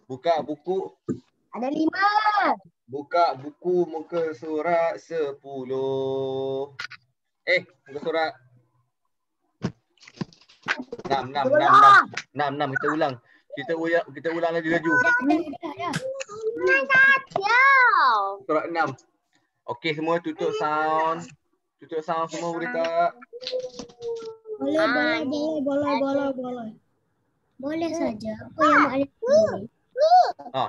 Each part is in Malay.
Buka buku. Ada 5. Buka buku muka surat 10. Muka surat 6. Kita ulang. Kita ulang laju-laju. Surat 6. Okey, semua tutup sound. Tutup sound semua boleh tak? Boleh. Boleh saja. Apa yang maknanya boleh?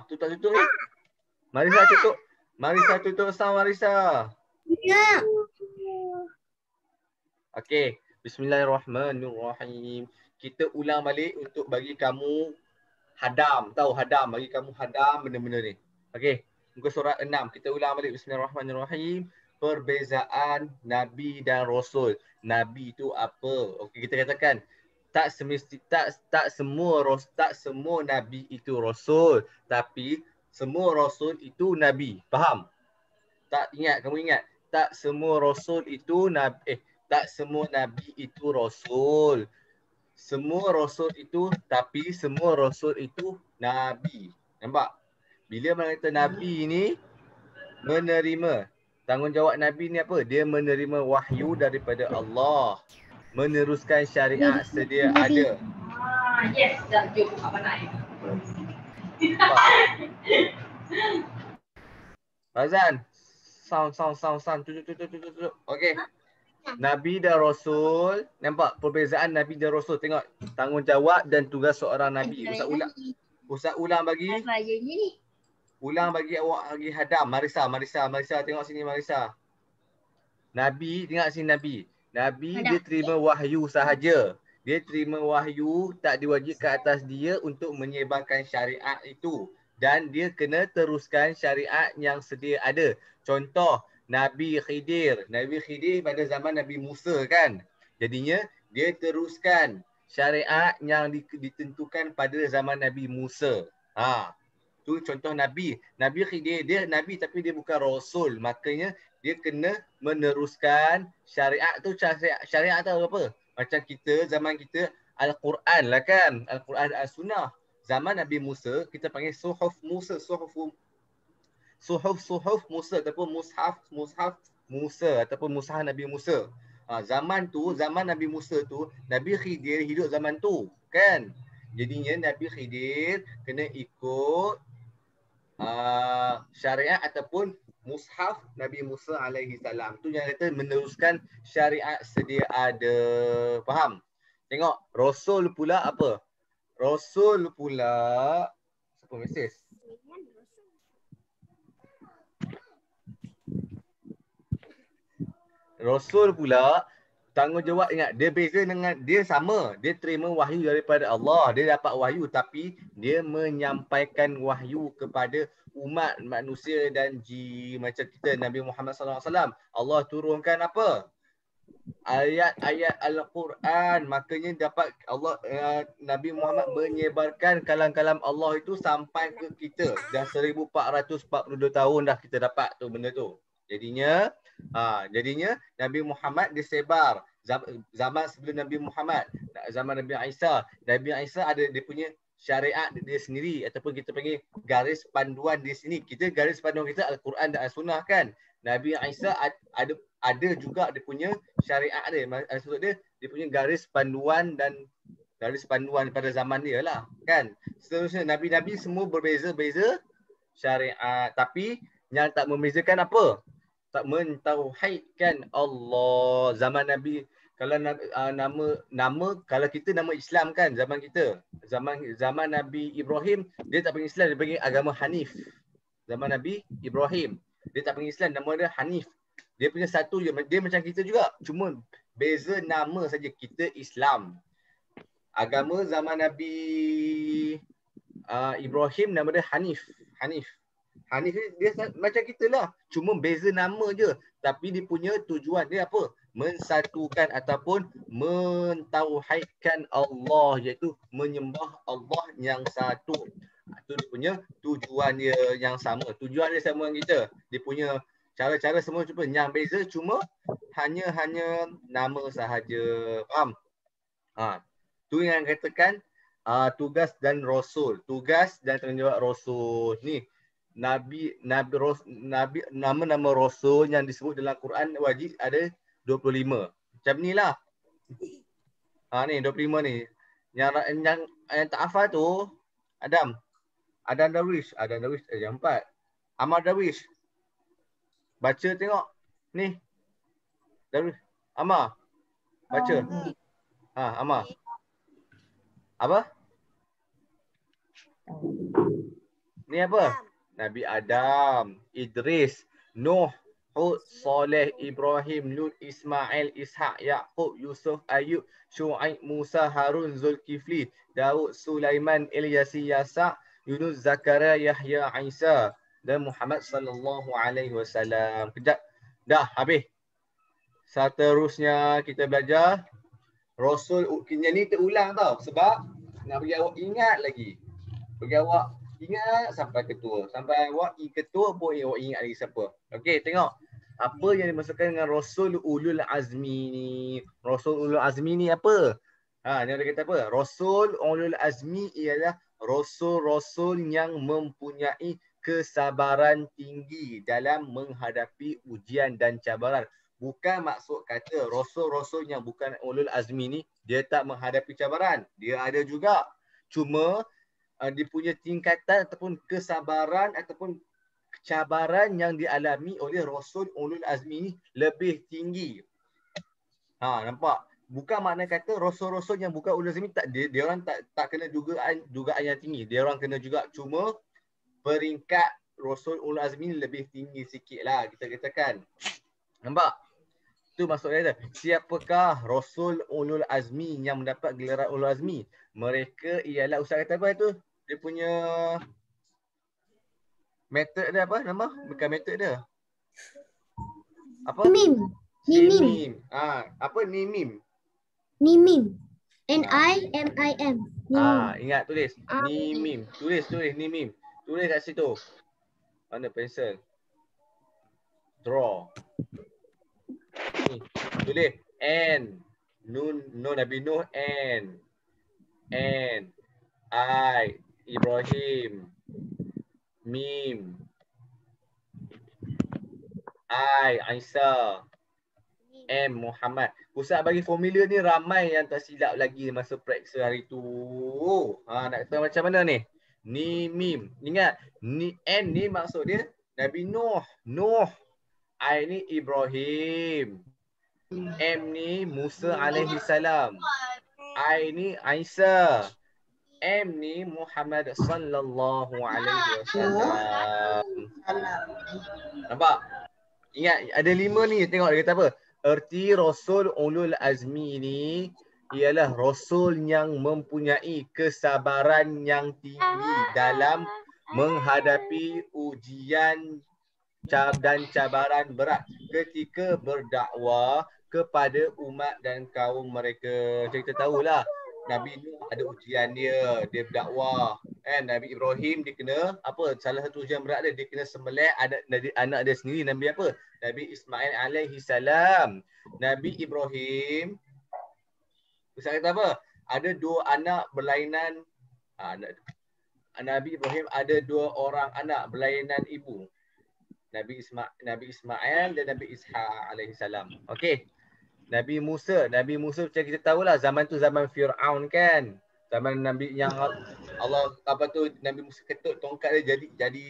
Tutup. Marisa tutup. Marisa tutup sound Marisa. Ya. Okey, bismillahirrahmanirrahim. Kita ulang balik untuk bagi kamu hadam. Tahu hadam, bagi kamu hadam benda-benda ni. Okey, muka surat 6. Kita ulang balik bismillahirrahmanirrahim. Perbezaan Nabi dan Rasul. Nabi itu apa? Okey, kita katakan tak semua Nabi itu Rasul. Tapi semua Rasul itu Nabi. Faham? Tak ingat, kamu ingat? Tak semua Rasul itu Nabi. Tak semua Nabi itu Rasul. Semua Rasul itu, tapi semua Rasul itu Nabi. Nampak? Bila mana kata Nabi ni menerima. Tanggungjawab Nabi ni apa? Dia menerima wahyu daripada Allah. Meneruskan syariat sedia ada. Yes, dah jom apa nak. Razan. Sound. Tutup. Okey. Nabi dan Rasul. Nampak perbezaan Nabi dan Rasul. Tengok tanggungjawab dan tugas seorang Nabi. Ustaz ulang bagi. Ulang bagi awak lagi hadam. Marisa. Tengok sini Marisa. Nabi, tengok sini Nabi. Nabi dia terima wahyu sahaja. Dia terima wahyu, tak diwajibkan atas dia untuk menyebarkan syariat itu. Dan dia kena teruskan syariat yang sedia ada. Contoh, Nabi Khidir. Nabi Khidir pada zaman Nabi Musa kan. Jadinya dia teruskan syariat yang ditentukan pada zaman Nabi Musa. Tu contoh Nabi. Nabi Khidir dia Nabi tapi dia bukan Rasul. Makanya dia kena meneruskan syariat tu. Syariat tu apa? Macam kita, zaman kita Al-Quran lah kan. Al-Quran Al-Sunnah. Zaman Nabi Musa kita panggil Suhuf Musa. Suhuf Musa ataupun Mushaf Musa ataupun Mushaf Nabi Musa. Zaman Nabi Musa tu, Nabi Khidir hidup zaman tu kan. Jadinya Nabi Khidir kena ikut syariat ataupun Mushaf Nabi Musa alaihi salam. Tu yang kata meneruskan syariat sedia ada. Faham? Tengok Rasul pula apa? Rasul pula siapa mesej? Rasul pula tanggungjawab, ingat dia beza dengan, dia sama, dia terima wahyu daripada Allah, dia dapat wahyu tapi dia menyampaikan wahyu kepada umat manusia dan jin. Macam kita Nabi Muhammad SAW, Allah turunkan apa? Ayat-ayat Al-Quran, makanya dapat Allah Nabi Muhammad menyebarkan kalam-kalam Allah itu sampai ke kita. Dah 1442 tahun dah kita dapat tu benda tu. Jadinya Nabi Muhammad disebar zaman sebelum Nabi Muhammad, zaman Nabi Isa. Nabi Isa ada dia punya syariat dia sendiri ataupun kita panggil garis panduan di sini. Kita garis panduan kita Al-Quran dan As-Sunnah kan. Nabi Isa ada juga dia punya syariat dia. Maksud dia punya garis panduan dan garis panduan pada zaman dia lah kan. Seterusnya Nabi-Nabi semua berbeza-beza syariat, tapi yang tak membezakan apa? Tak mentauhidkan Allah. Zaman Nabi, kalau nama kalau kita nama Islam kan zaman kita. Zaman Nabi Ibrahim dia tak panggil Islam, dia panggil agama Hanif. Zaman Nabi Ibrahim dia tak panggil Islam, nama dia Hanif. Dia punya satu je, dia macam kita juga, cuma beza nama saja. Kita Islam. Agama zaman Nabi Ibrahim nama dia Hanif ni dia macam kita lah, cuma beza nama je, tapi dia punya tujuan dia apa? Mensatukan ataupun mentauhidkan Allah, iaitu menyembah Allah yang satu. Itu dia punya tujuan dia yang sama. Tujuan dia sama dengan kita. Dia punya cara-cara semua cuma yang beza, cuma hanya nama sahaja. Faham? Tu yang katakan Tugas dan rasul. Tugas dan tanggungjawab rasul. Ni nama-nama rasul yang disebut dalam Quran wajib ada 25. Macam ni lah. Ni 25 ni. Yang tak hafal tu Adam Darwish yang 4. Amar Darwish. Baca tengok. Ni. Darwish. Amar. Baca. Amar. Apa? Ni apa? Nabi Adam, Idris, Nuh, Hud, Saleh, Ibrahim, Lut, Ismail, Ishaq, Yaqub, Yusuf, Ayub, Syuaib, Musa, Harun, Zulkifli, Daud, Sulaiman, Ilyas, Yasa, Yunus, Zakaria, Yahya, Isa dan Muhammad sallallahu alaihi wasallam. Kejap. Dah habis. Seterusnya kita belajar Rasul. Yang ni terulang tau sebab nak bagi awak ingat lagi. Bagi awak ingat sampai ketua. Sampai awak ketua pun awak ingat lagi siapa. Okey, tengok. Apa yang dimaksudkan dengan Rasul Ulul Azmi ni? Rasul Ulul Azmi ni apa? Ni ada kata apa? Rasul Ulul Azmi ialah Rasul-Rasul yang mempunyai kesabaran tinggi dalam menghadapi ujian dan cabaran. Bukan maksud kata Rasul-Rasul yang bukan Ulul Azmi ni dia tak menghadapi cabaran. Dia ada juga. Cuma dia punya tingkatan ataupun kesabaran ataupun cabaran yang dialami oleh Rasul Ulul Azmi ni lebih tinggi. Nampak? Bukan makna kata Rasul-Rasul yang bukan Ulul Azmi dia orang tak kena dugaan yang tinggi. Dia orang kena juga, cuma peringkat Rasul Ulul Azmi ni lebih tinggi sikit lah kita katakan. Nampak? Itu maksudnya. Siapakah Rasul Ulul Azmi yang mendapat gelaran Ulul Azmi? Mereka ialah, Ustaz kata apa tu? Dia punya metod dia apa nama? Bukan metod dia. Apa? Nimim. Apa Nimim? Nimim. N-I-M-I-M. Ingat tulis. Nimim. Tulis Nimim. Tulis kat situ. Mana pensel? Draw. Ni. Tulis N. Nun Nabi Nuh N. I. Ibrahim. Mim. I. Isa. M. Muhammad. Ustaz bagi formula ni ramai yang tak silap lagi masa praksa hari tu. Nak kata macam mana ni? Ni mim. Ingat, N ni maksud dia Nabi Nuh. I ni Ibrahim. M ni Musa alaihi salam. I ni Isa. M ni Muhammad sallallahu alaihi wasallam. Nampak? Ingat ada 5 ni, tengok dia kata apa? Erti Rasul Ulul Azmi ni ialah Rasul yang mempunyai kesabaran yang tinggi dalam menghadapi ujian dan cabaran berat ketika berdakwah kepada umat dan kaum mereka. Macam kita tahulah, Nabi Nuh ada ujian dia berdakwah. Nabi Ibrahim dia kena apa? Salah satu ujian berat dia kena sembelih anak dia sendiri, Nabi apa? Nabi Ismail alaihi salam. Nabi Ibrahim, Ustaz kata apa? Ada 2 anak berlainan. Nabi Ibrahim ada 2 orang anak berlainan ibu. Nabi Ismail dan Nabi Ishaq alaihi salam. Okey. Nabi Musa macam kita tahulah zaman tu zaman Firaun kan. Zaman Nabi yang Allah Nabi Musa ketut tongkat dia jadi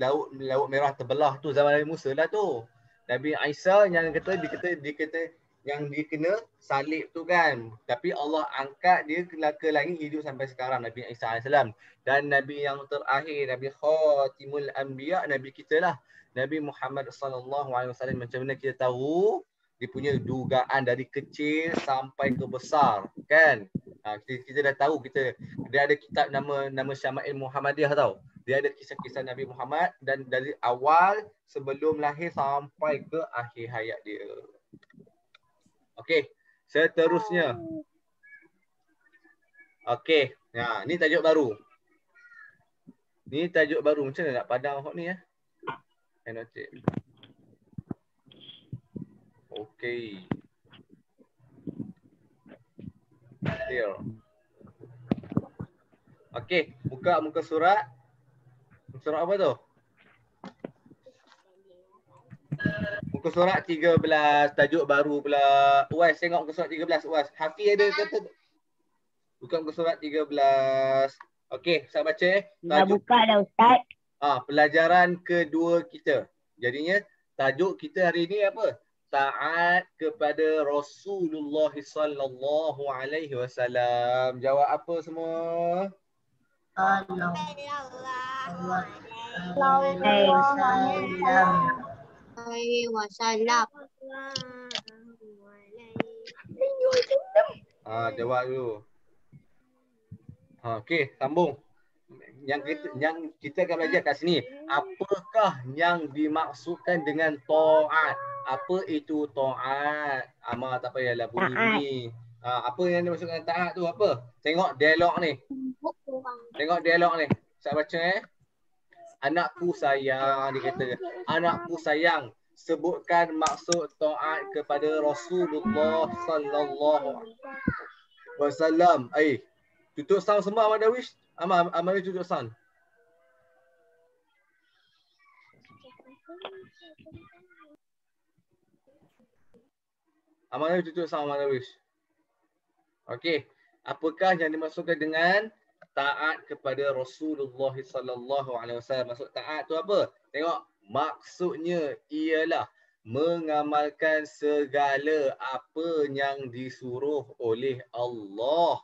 laut merah terbelah tu zaman Nabi Musa lah tu. Nabi Isa yang kata yang dia kena salib tu kan. Tapi Allah angkat dia ke langit, hidup sampai sekarang Nabi Isa AS. Dan Nabi yang terakhir, Nabi Khatimul Anbiya, Nabi kita lah. Nabi Muhammad sallallahu alaihi wasallam, macam mana kita tahu? Dia punya dugaan dari kecil sampai ke besar kan. Kita dah tahu, dia ada kitab nama Syama'il Muhammadiyah tau. Dia ada kisah-kisah Nabi Muhammad dan dari awal sebelum lahir sampai ke akhir hayat dia. Okey, seterusnya. Okey, ni tajuk baru. Macam mana nak padang hot ni ya? Annotate. Okey. Clear. Okey, buka muka surat. Surat apa tu? Muka surat 13, tajuk baru pula. Uwais tengok muka surat 13, Uwais. Hafiz ada kata buka muka surat 13. Okey, saya baca Dah tajuk buka dah Ustaz. pelajaran kedua kita. Jadinya tajuk kita hari ni apa? Taat kepada Rasulullah sallallahu alaihi wasallam. Jawab apa semua? Allah. Wasallam. Jawab dulu. Okey, sambung. Yang kita akan belajar kat sini, apakah yang dimaksudkan dengan taat? Apa itu taat? Amal tak payahlah bunyi. Apa yang dimaksudkan taat tu apa? Tengok dialog ni. Tengok dialog ni. Saya baca Anakku sayang, dia kata. Anakku sayang. Sebutkan maksud taat kepada Rasulullah sallallahu alaihi wasallam. Tutup sound semua Ahmad Darwish. Amal tutup sound. Amal tutup sound Ahmad Darwish. Okey. Apakah yang dimaksudkan dengan taat kepada Rasulullah sallallahu alaihi wasallam? Maksud taat tu apa? Tengok, maksudnya ialah mengamalkan segala apa yang disuruh oleh Allah,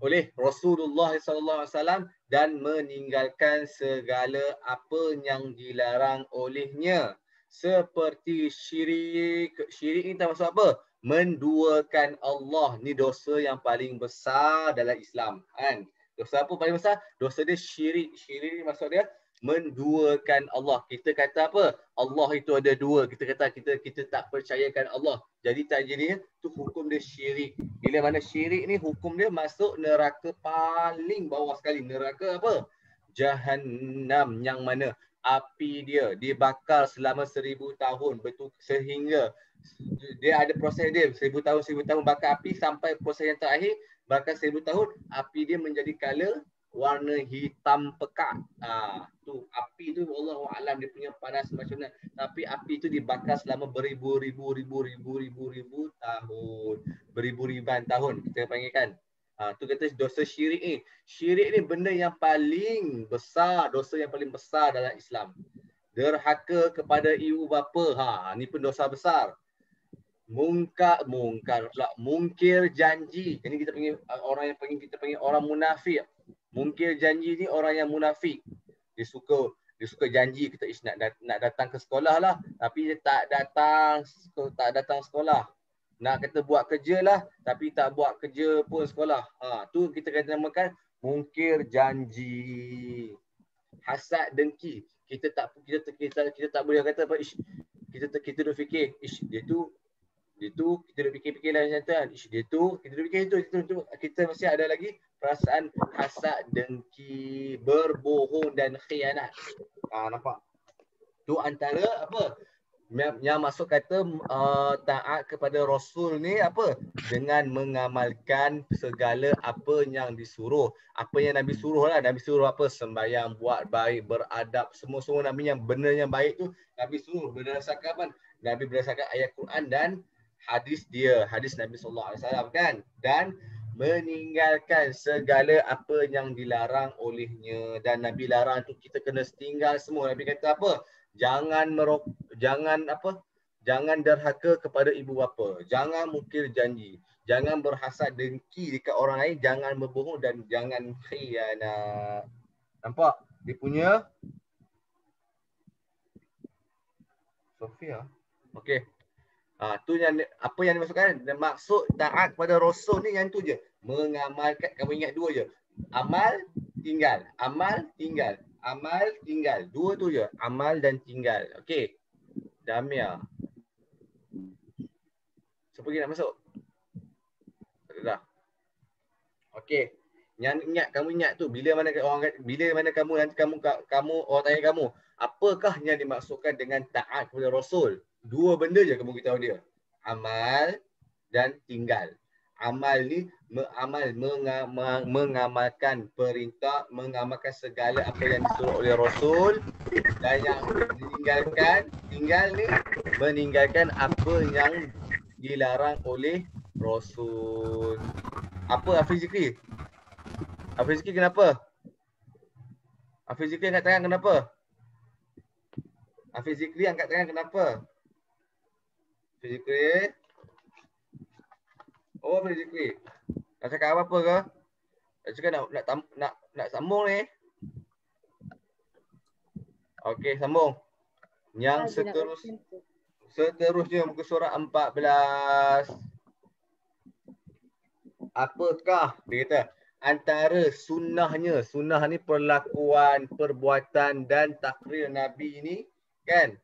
oleh Rasulullah sallallahu alaihi wasallam, dan meninggalkan segala apa yang dilarang olehnya, seperti syirik. Syirik ni termasuk apa? Menduakan Allah. Ni dosa yang paling besar dalam Islam, kan? Dosa apa paling besar? Dosa dia syirik. Syirik ni maksud dia menduakan Allah. Kita kata apa? Allah itu ada dua. Kita kata kita tak percayakan Allah. Jadi tak jadinya tu hukum dia syirik. Bila mana syirik ni hukum dia masuk neraka paling bawah sekali. Neraka apa? Jahannam, yang mana api dia dibakar selama 1000 tahun, betul, sehingga dia ada proses dia 1000 tahun bakar api sampai proses yang terakhir bakar 1000 tahun, api dia menjadi color warna hitam pekat. Tu api tu wallahu alam dia punya panas macam mana, tapi api tu dibakar selama beribu-ribu tahun, beribu-ribuan tahun kita panggilkan. Tu kata dosa syirik ni. Syirik ni benda yang paling besar, dosa yang paling besar dalam Islam. Derhaka kepada ibu bapa, ni pun dosa besar. Mungkar pula, mungkir janji. Ini kita panggil orang yang kita panggil orang munafik. Mungkir janji ni orang yang munafik. Dia suka janji kita nak datang ke sekolah lah, tapi dia tak datang sekolah. Nak kata buat kerja lah, tapi tak buat kerja pun sekolah. Tu kita kata namakan mungkir janji. Hasad dengki. Kita tak boleh kata apa, kita duk fikir dia tu kita duk fikir-fikir lah macam tu kan. Dia tu kita duk fikir itu. Kita mesti ada lagi perasaan hasad dengki, berbohong dan khianat. Nampak? Tu antara apa yang masuk kata taat kepada Rasul ni apa? Dengan mengamalkan segala apa yang disuruh. Apa yang Nabi suruh lah. Nabi suruh apa? Sembahyang, buat baik, beradab. Semua Nabi yang benar yang baik tu Nabi suruh berdasarkan apa? Nabi berdasarkan ayat Quran dan hadis dia. Hadis Nabi SAW kan? Dan meninggalkan segala apa yang dilarang olehnya. Dan Nabi larang tu kita kena tinggal semua. Nabi kata apa? Jangan derhaka kepada ibu bapa, jangan mungkir janji, jangan berhasad dengki dekat orang lain, jangan berbohong dan jangan khianat. Nampak? Dia punya Sofia. Okey. Tu yang apa yang dimaksudkan? Maksud taat kepada Rasul ni yang tu je. Mengamalkan, kamu ingat dua je. Amal, tinggal. Amal, tinggal. Amal, tinggal. Dua tu je. Amal dan tinggal. Okey. Damia. Siapa lagi nak masuk? Dah. Okey. Kamu ingat tu bila mana kamu nanti kamu orang tanya kamu, apakah yang dimaksudkan dengan taat kepada Rasul? Dua benda je kamu beritahu dia. Amal dan tinggal. Amal ni mengamalkan perintah, mengamalkan segala apa yang disuruh oleh Rasul, dan yang meninggalkan apa yang dilarang oleh Rasul. Apa Hafiz Zikri? Hafiz Zikri kenapa? Hafiz Zikri angkat tangan kenapa? Hafiz Zikri angkat tangan kenapa? Hafiz Zikri? Oh, Hafiz Zikri. Nak cakap apa ke? Nak cakap nak sambung ni. Okey, sambung. Yang seterusnya muka surat 14. Apakah dia kata antara sunnahnya, sunnah ni perlakuan, perbuatan dan takrir Nabi ini kan,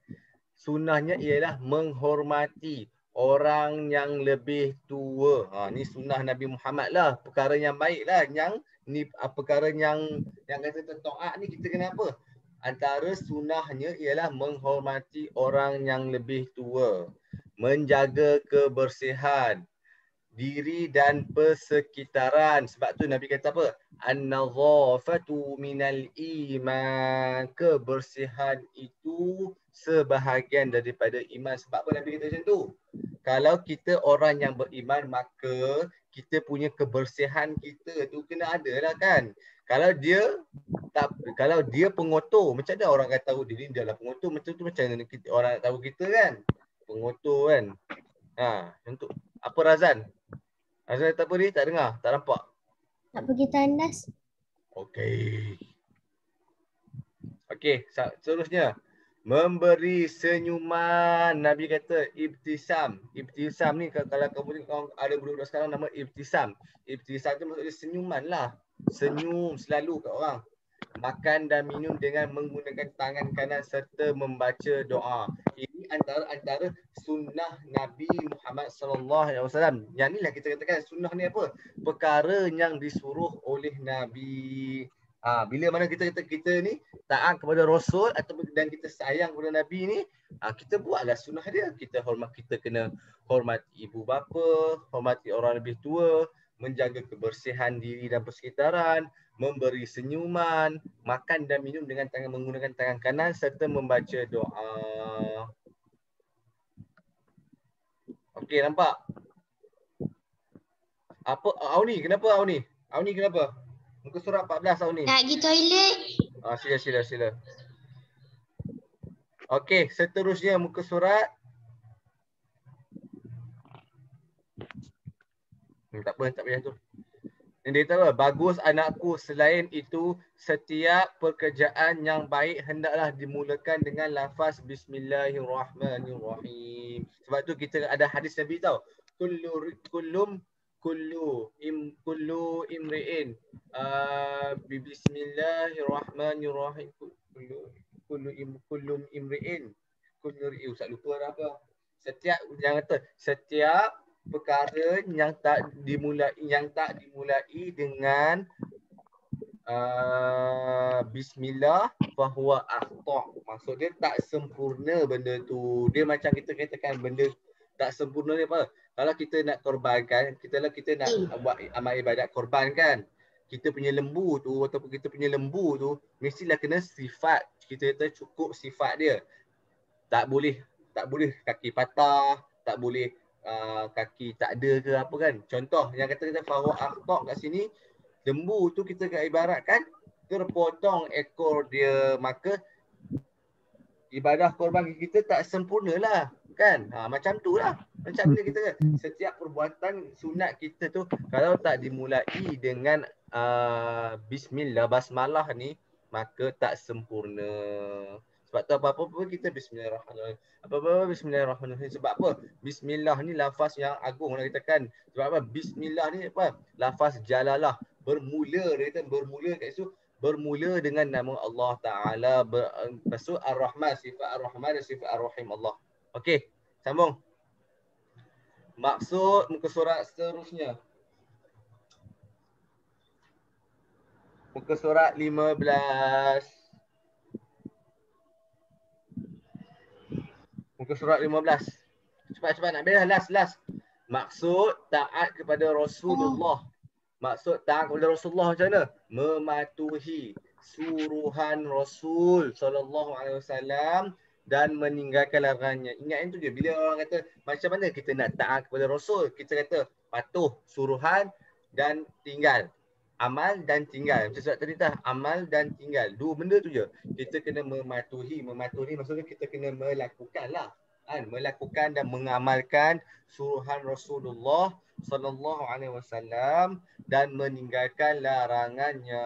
sunnahnya ialah menghormati orang yang lebih tua. Ni sunnah Nabi Muhammad lah, perkara yang baik lah, yang ni perkara yang kata taat ni kita kena apa? Antara sunnahnya ialah menghormati orang yang lebih tua, menjaga kebersihan diri dan persekitaran. Sebab tu Nabi kata apa? An-nadhafatu minal iman. Kebersihan itu sebahagian daripada iman. Sebab apa Nabi kata macam tu? Kalau kita orang yang beriman, maka kita punya kebersihan kita tu kena ada lah kan. Kalau dia pengotor, macam mana orang akan tahu diri dia lah pengotor? Macam tu macam mana orang nak tahu kita kan? Pengotor kan. Macam tu. Apa Razan? Razan tak apa ni? Tak dengar? Tak nampak? Tak pergi tandas. Okey. Okey, seterusnya. Memberi senyuman. Nabi kata ibtisam. Ibtisam ni kalau kamu ada budak-budak sekarang nama ibtisam. Ibtisam tu maksudnya senyuman lah. Senyum selalu kat orang. Makan dan minum dengan menggunakan tangan kanan serta membaca doa. Ini antara sunnah Nabi Muhammad SAW. Yang ni lah kita katakan sunnah ni apa? Perkara yang disuruh oleh Nabi. Bila mana kita ni taat kepada Rasul dan kita sayang kepada Nabi ni, kita buatlah sunnah dia. Kita kena hormati ibu bapa, hormati orang lebih tua, menjaga kebersihan diri dan persekitaran, memberi senyuman, makan dan minum dengan menggunakan tangan kanan serta membaca doa. Okey, nampak? Apa Auni? Kenapa Auni? Auni kenapa? Muka surat 14 Auni. Nak pergi toilet. Sila. Okey, seterusnya muka surat. Tak payah tu. Dia kata apa? Bagus anakku, selain itu setiap pekerjaan yang baik hendaklah dimulakan dengan lafaz Bismillahirrahmanirrahim. Sebab tu kita ada hadis Nabi tau. Kullu imri'in Bismillahirrahmanirrahim. Kullu imri'in. Ustaz lupa apa. Setiap perkara yang tak dimulai dengan bismillah fahuwa akhta'. Maksud dia tak sempurna benda tu. Dia macam kita katakan benda tak sempurna ni apa? Kalau kita nak korbankan, kita nak buat amal ibadat korban kan. Kita punya lembu tu ataupun kita punya lembu tu mestilah kena sifat. Kita kata cukup sifat dia. Tak boleh kaki patah, tak boleh kaki tak ada ke apa kan. Contoh yang kata fahuwa akhta' kat sini, lembu tu kita ibaratkan terpotong ekor dia, maka ibadah korban kita tak sempurna lah kan. Macam tu lah. Macam bila kita setiap perbuatan sunat kita tu kalau tak dimulai dengan bismillah, basmalah ni, maka tak sempurna. Sebab tu apa-apa pun kita bismillahirrahmanirrahim. Apa-apa bismillahirrahmanirrahim. Sebab apa? Bismillah ni lafaz yang agung nak katakan. Sebab apa? Bismillah ni apa? Lafaz jalalah. Bermula, dia kata bermula kat situ. Bermula dengan nama Allah Ta'ala. Maksud Ar-Rahman, sifat Ar-Rahman dan sifat Ar-Rahim Allah. Okey, sambung. Maksud muka surat seterusnya. Muka surat 15. Muka surat 15. Cepat nak beres last. Maksud taat kepada Rasulullah. Maksud taat kepada Rasulullah macam mana? Mematuhi suruhan Rasul sallallahu alaihi wasallam dan meninggalkan larangannya. Ingat itu je. Bila orang kata macam mana kita nak taat kepada Rasul, kita kata patuh suruhan dan tinggal. Amal dan tinggal. Macam surat tadi dah, amal dan tinggal. Dua benda tu je. Kita kena mematuhi. Mematuhi maksudnya kita kena melakukan lah. Melakukan dan mengamalkan suruhan Rasulullah sallallahu alaihi wasallam dan meninggalkan larangannya.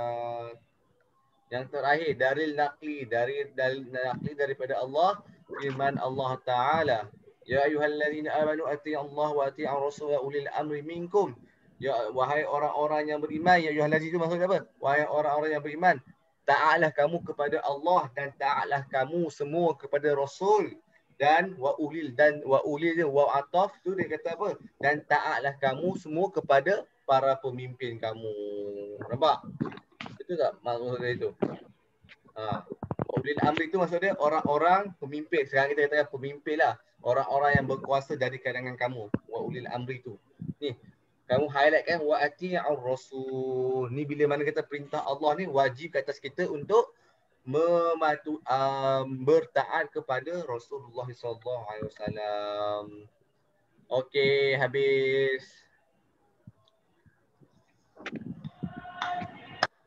Yang terakhir dalil naqli, dalil naqli daripada Allah, firman Allah Taala, ya ayyuhallazina amanu atii'u Allah wa atii'ur rasul wa ulil amri minkum. Ya wahai orang-orang yang beriman, ya ayyuhallazina itu maksudnya apa? Wahai orang-orang yang beriman, taatlah kamu kepada Allah dan taatlah kamu semua kepada Rasul. Dan wa ulil dia wa ataf tu dia kata apa? Dan taatlah kamu semua kepada para pemimpin kamu. Nampak? Betul tak maksud dia itu? Ulil amri itu maksud dia orang-orang pemimpin. Sekarang kita katakan pemimpin lah. Orang-orang yang berkuasa dari kalangan kamu. Wa ulil amri itu. Ni, kamu highlight kan wa ati'ur rasul. Ni bila mana kata perintah Allah ni wajib ke atas kita untuk bertaat kepada Rasulullah sallallahu alaihi wasallam. Okey, habis.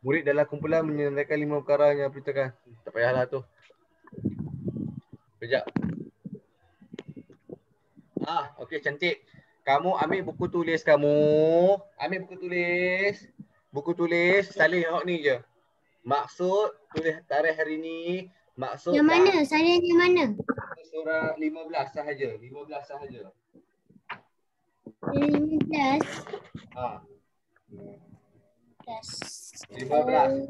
Murid dalam kumpulan menyenaraikan 5 perkara yang diperintahkan. Tak payahlah tu. Sekejap. Okey, cantik. Kamu ambil buku tulis kamu. Ambil buku tulis. Buku tulis salin tengok ni je. Maksud tulis tarikh hari ni, maksud Yang mana? Salin yang mana? Surah 15 sahaja. 15 sahaja. 15. 15.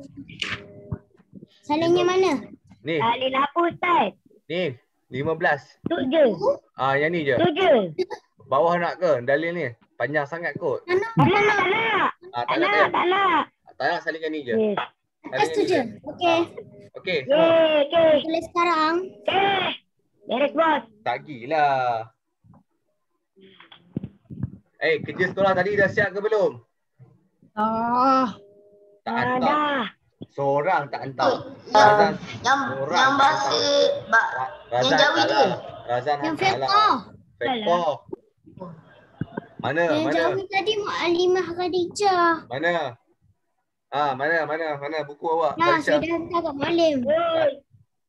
Salinnya mana? Ni. Salin apa Ustaz? Ni 15. Tu je. Yang ni je. Tu je. Bawah nak ke dalil ni? Panjang sangat kot. Tak nak. Tak nak. Tak nak. Salingkan ni je. Yes. Atas tu je. Okey. Okey. Okey. Tulis sekarang. Beres bos. Tak gilah. Kerja sekolah tadi dah siap ke belum? Tak hantar. Dah. Seorang tak hantar. Yang bahasa yang Jawi tu. Razan Yang hantar fiqah. Fiqah. Mana? Yang Jawi tadi Mu'alimah Khadijah. Mana? Mana buku awak? Nah, Barisha. saya dah hantar kat Mu'alim.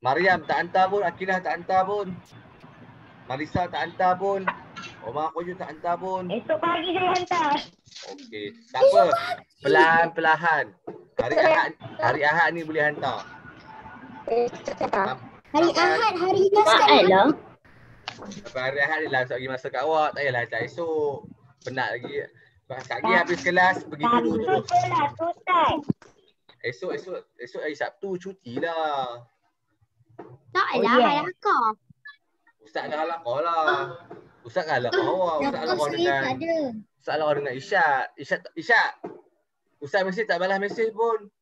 Mariam tak hantar pun, Akilah tak hantar pun. Marisa tak hantar pun. Omar Khoju tak hantar pun. Esok pagi saya hantar. Okey, tak apa. Pelan-pelan. Hari Ahad ni boleh hantar. Hari Ahad, hari Naskah. Sampai hari Ahad ni lah bagi masa kat awak. Tak payahlah hantar esok. Penat lagi. Sekali habis kelas pergi dulu tu. Esok hari Sabtu cuti lah. Tak lah, hari Akar. Ustaz dah halaqah lah. Ustaz kan halaqah awak. Ustaz halaqah Saya dengan tak ada. Ustaz halaqah dengan Isyad. Ustaz mesej tak balas mesej pun.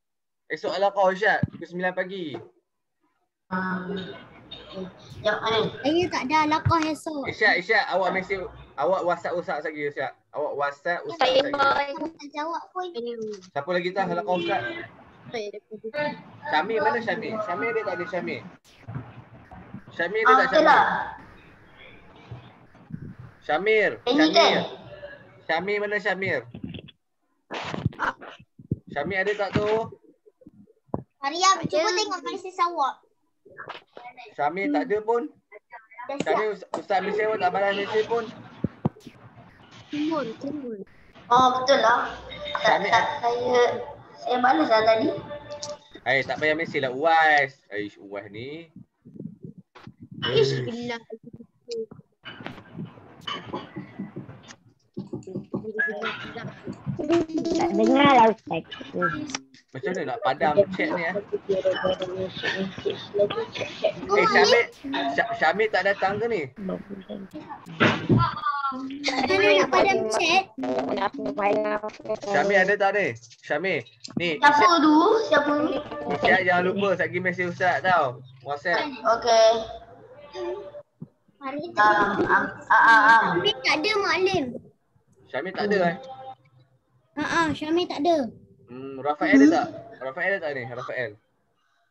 Esok halaqah Isyad pukul 9 pagi. Yang mana? Saya tak ada alaqah esok. Isyad, awak mesej, awak WhatsApp Ustaz lagi Isyad. Awak WhatsApp Ustaz lagi. Saya tak jawab pun. Siapa lagi tak halaqah Ustaz? Syamir mana Syamir? Syamir dia tak ada Syamir. Syamir dia tak Syamir. Syamir. Syamir mana Syamir? Syamir ada tak tu? Mariam, cuba tengok mesej awak. Syamir tak ada pun. Syamir Ustaz mesej awak tak balas mesej pun. Timbul. Betul lah. Saya balas dah tadi. Tak payah mesej lah Uwais. Uwais ni. Bismillah. Tak dengar lah Ustaz. Macam mana nak padam chat ni Syamir tak datang ke ni? Mana nak padam chat? Syamir ada tak ni? Syamir. Ni Siapa tu? Isyad jangan lupa lagi mesej Ustaz tau. WhatsApp. Okey. Hari tak ada Mu'alim. Syamil tak ada Syamil tak ada. Rafael ada tak? Rafael ada tak ni? Rafael.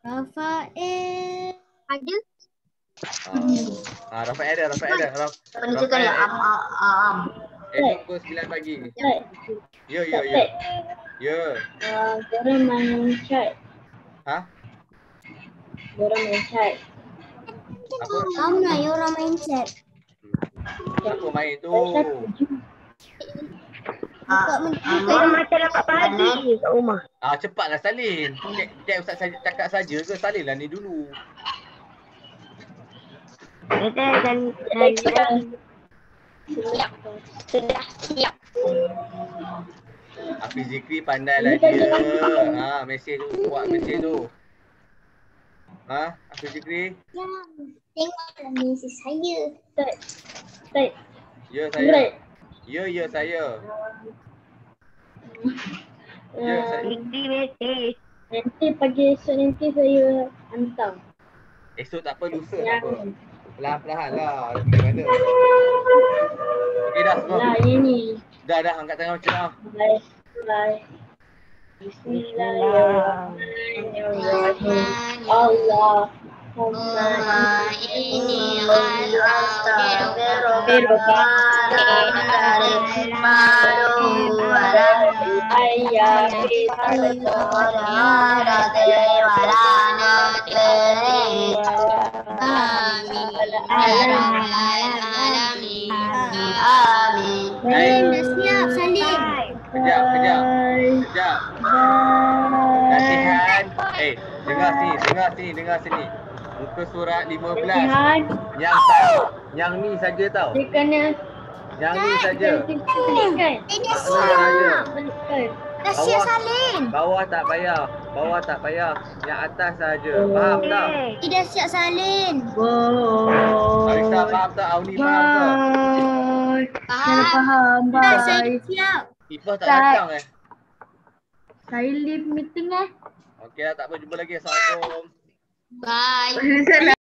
Rafael ada. Rafael ada. Penunjukan ya am. Esok pukul 9 pagi. Ya. Diorang main chat. Ha? Diorang main chat. Apa? Ramai orang main chat. Siapa main tu? Diorang macam dapat pagi kat rumah. Cepatlah salin. Cik Ustaz cakap saja ke salin lah ni dulu. Dan siap. Hafiz Zikri pandailah dia. Mesej tu, buat mesej tu. Hafiz Zikri? Tengoklah mesej saya. Ya saya. Ya saya. Ya saya. Zikri mesej. Nanti pagi esok nanti saya hantar. Esok tak apa, lusa tak apa. Perlahan-perlahan lah. Macam mana? Okey dah semua. Lah ini. Dah angkat tangan macam mana? Bye. Bismillahirrahmanirrahim. Allahumma Ini astagfirullah. Salim dah siap, Salim. Kejap. Latihan. Dengar sini. Muka surat 15. Yang ni saja tau. Dia kena Yang ni saja. kan? Dah Saja. Dah siap, Salim. Bawah tak payah. Yang atas saja. Faham tak? Dah siap, Salim. Arisa faham tak? Auni faham tak? Faham. Dah saya siap. Ifah tak datang Saya leave meeting Okey lah, tak apa, jumpa lagi. Assalamualaikum. Bye.